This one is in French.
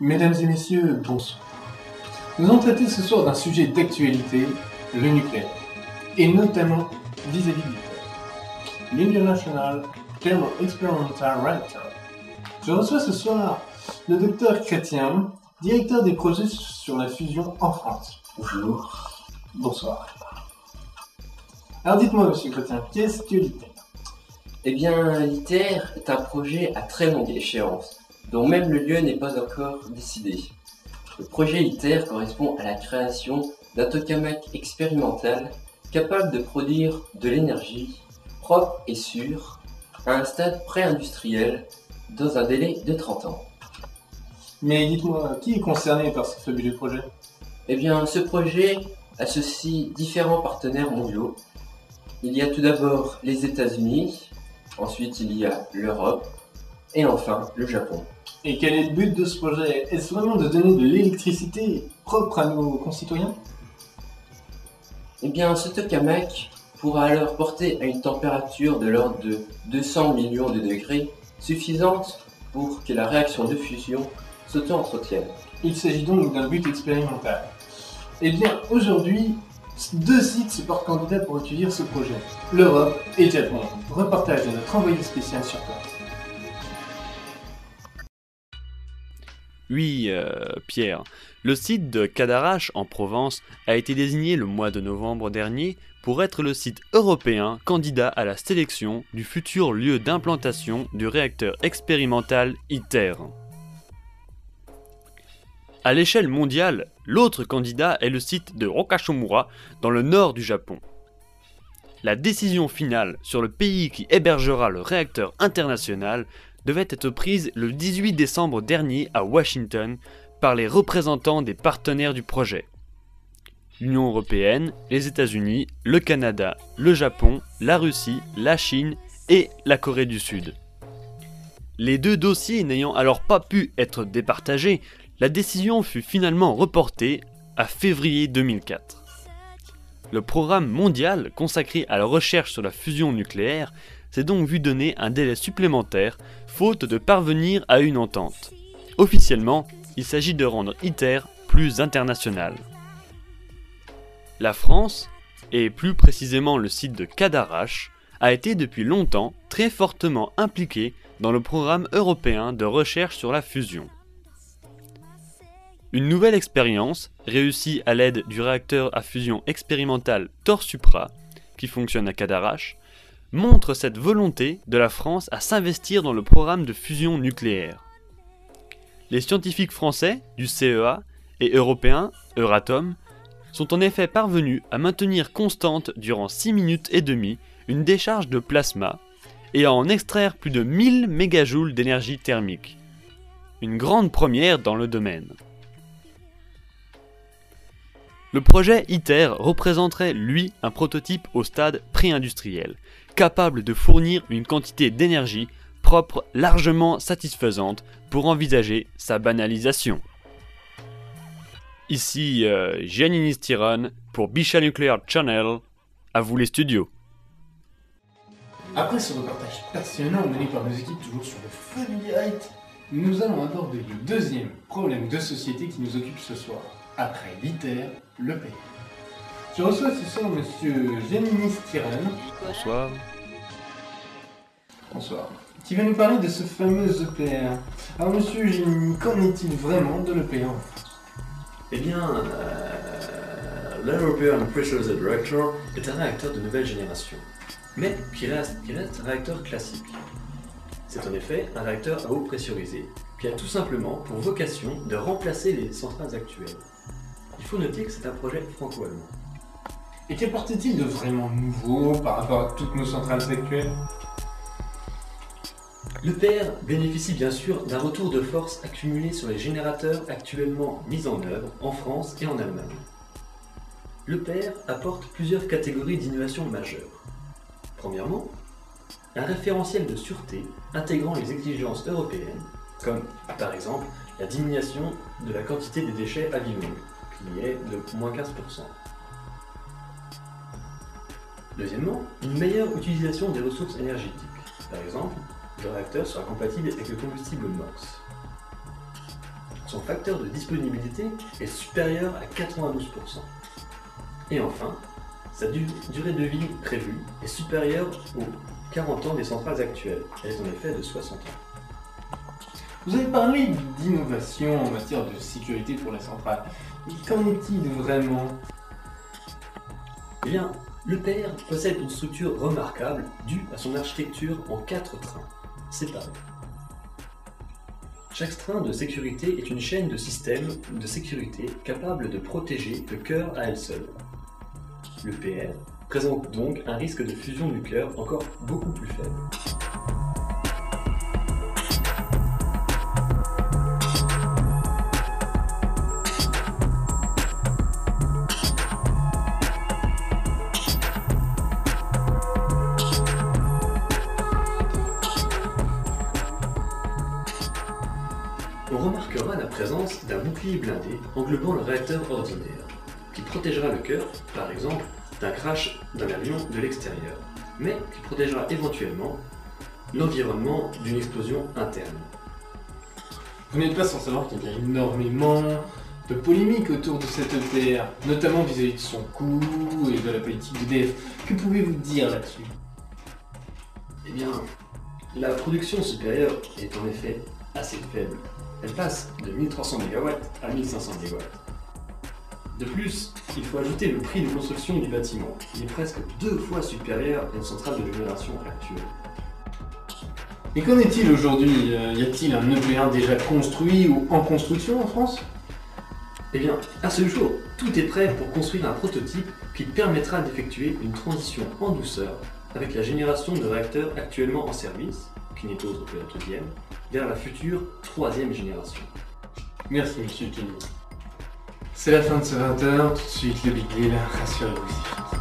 Mesdames et messieurs, bonsoir. Nous allons traiter ce soir d'un sujet d'actualité, le nucléaire, et notamment vis-à-vis de l'ITER, l'International Thermal Experimental Reactor. Je reçois ce soir le docteur Chrétien, directeur des projets sur la fusion en France. Bonjour. Bonsoir. Alors dites-moi, monsieur Chrétien, qu'est-ce que l'ITER ? Eh bien, l'ITER est un projet à très longue échéance, dont même le lieu n'est pas encore décidé. Le projet ITER correspond à la création d'un tokamak expérimental capable de produire de l'énergie propre et sûre à un stade pré-industriel dans un délai de 30 ans. Mais dites-moi, qui est concerné par ce fabuleux projet ? Eh bien, ce projet associe différents partenaires mondiaux. Il y a tout d'abord les États-Unis, ensuite il y a l'Europe, et enfin le Japon. Et quel est le but de ce projet ? Est-ce vraiment de donner de l'électricité propre à nos concitoyens ? Eh bien, ce tokamak pourra alors porter à une température de l'ordre de 200 millions de degrés, suffisante pour que la réaction de fusion s'auto-entretienne. Il s'agit donc d'un but expérimental. Eh bien, aujourd'hui, 2 sites se portent candidats pour étudier ce projet, l'Europe et le Japon. Reportage de notre envoyé spécial sur place. Oui, Pierre, le site de Cadarache en Provence a été désigné le mois de novembre dernier pour être le site européen candidat à la sélection du futur lieu d'implantation du réacteur expérimental ITER. À l'échelle mondiale, l'autre candidat est le site de Rokashomura dans le nord du Japon. La décision finale sur le pays qui hébergera le réacteur international devait être prise le 18 décembre dernier à Washington par les représentants des partenaires du projet. L'Union européenne, les États-Unis, le Canada, le Japon, la Russie, la Chine et la Corée du Sud. Les deux dossiers n'ayant alors pas pu être départagés, la décision fut finalement reportée à février 2004. Le programme mondial consacré à la recherche sur la fusion nucléaire s'est donc vu donner un délai supplémentaire, faute de parvenir à une entente. Officiellement, il s'agit de rendre ITER plus international. La France, et plus précisément le site de Cadarache, a été depuis longtemps très fortement impliqué dans le programme européen de recherche sur la fusion. Une nouvelle expérience, réussie à l'aide du réacteur à fusion expérimental Thor-Supra, qui fonctionne à Cadarache, montre cette volonté de la France à s'investir dans le programme de fusion nucléaire. Les scientifiques français du CEA et européens, Euratom, sont en effet parvenus à maintenir constante durant 6 minutes et demie une décharge de plasma et à en extraire plus de 1000 mégajoules d'énergie thermique. Une grande première dans le domaine. Le projet ITER représenterait, lui, un prototype au stade pré-industriel, capable de fournir une quantité d'énergie propre largement satisfaisante pour envisager sa banalisation. Ici Giannini Stiron pour Bichat Nuclear Channel, à vous les studios. Après ce reportage passionnant mené par nos équipes toujours sur le Family Height, nous allons aborder le deuxième problème de société qui nous occupe ce soir. Après l'ITER, le pays. Je reçois ce soir monsieur Giannini Stiron. Bonsoir. Bonsoir. Qui va nous parler de ce fameux EPR. Alors monsieur Giannini, qu'en est-il vraiment de l'EPR en France ? Eh bien, l'European Pressurized Reactor est un réacteur de nouvelle génération, mais qui reste un réacteur classique. C'est en effet un réacteur à eau pressurisée, qui a tout simplement pour vocation de remplacer les centrales actuelles. Il faut noter que c'est un projet franco-allemand. Et qu'apporte-t-il de vraiment nouveau par rapport à toutes nos centrales actuelles ? L'EPR bénéficie bien sûr d'un retour de force accumulé sur les générateurs actuellement mis en œuvre en France et en Allemagne. L'EPR apporte plusieurs catégories d'innovations majeures. Premièrement, un référentiel de sûreté intégrant les exigences européennes, comme par exemple la diminution de la quantité des déchets à vie longue, qui est de moins 15%. Deuxièmement, une meilleure utilisation des ressources énergétiques. Par exemple, le réacteur sera compatible avec le combustible MOX. son facteur de disponibilité est supérieur à 92%. Et enfin, sa durée de vie prévue est supérieure aux 40 ans des centrales actuelles. Elle est en effet de 60 ans. Vous avez parlé d'innovation en matière de sécurité pour les centrales. Qu'en est-il vraiment? Eh bien, l'EPR possède une structure remarquable due à son architecture en 4 trains séparés. Chaque train de sécurité est une chaîne de systèmes de sécurité capable de protéger le cœur à elle seule. L'EPR présente donc un risque de fusion nucléaire encore beaucoup plus faible. On remarquera la présence d'un bouclier blindé englobant le réacteur ordinaire, qui protégera le cœur, par exemple, d'un crash d'un avion de l'extérieur, mais qui protégera éventuellement l'environnement d'une explosion interne. Vous n'êtes pas sans savoir qu'il y a énormément de polémiques autour de cette EPR, notamment vis-à-vis de son coût et de la politique d'EDF. Que pouvez-vous dire là-dessus? Eh bien, la production supérieure est en effet assez faible. Elle passe de 1300 MW à 1500 MW. De plus, il faut ajouter le prix de construction du bâtiment, qui est presque 2 fois supérieur à une centrale de génération actuelle. Et qu'en est-il aujourd'hui? Y a-t-il un EPR déjà construit ou en construction en France? Eh bien, à ce jour, tout est prêt pour construire un prototype qui permettra d'effectuer une transition en douceur avec la génération de réacteurs actuellement en service, qui n'est autre que la deuxième, vers la future troisième génération. Merci Monsieur Kenny. C'est la fin de ce 20h, tout de suite le Big Deal, rassurez-vous.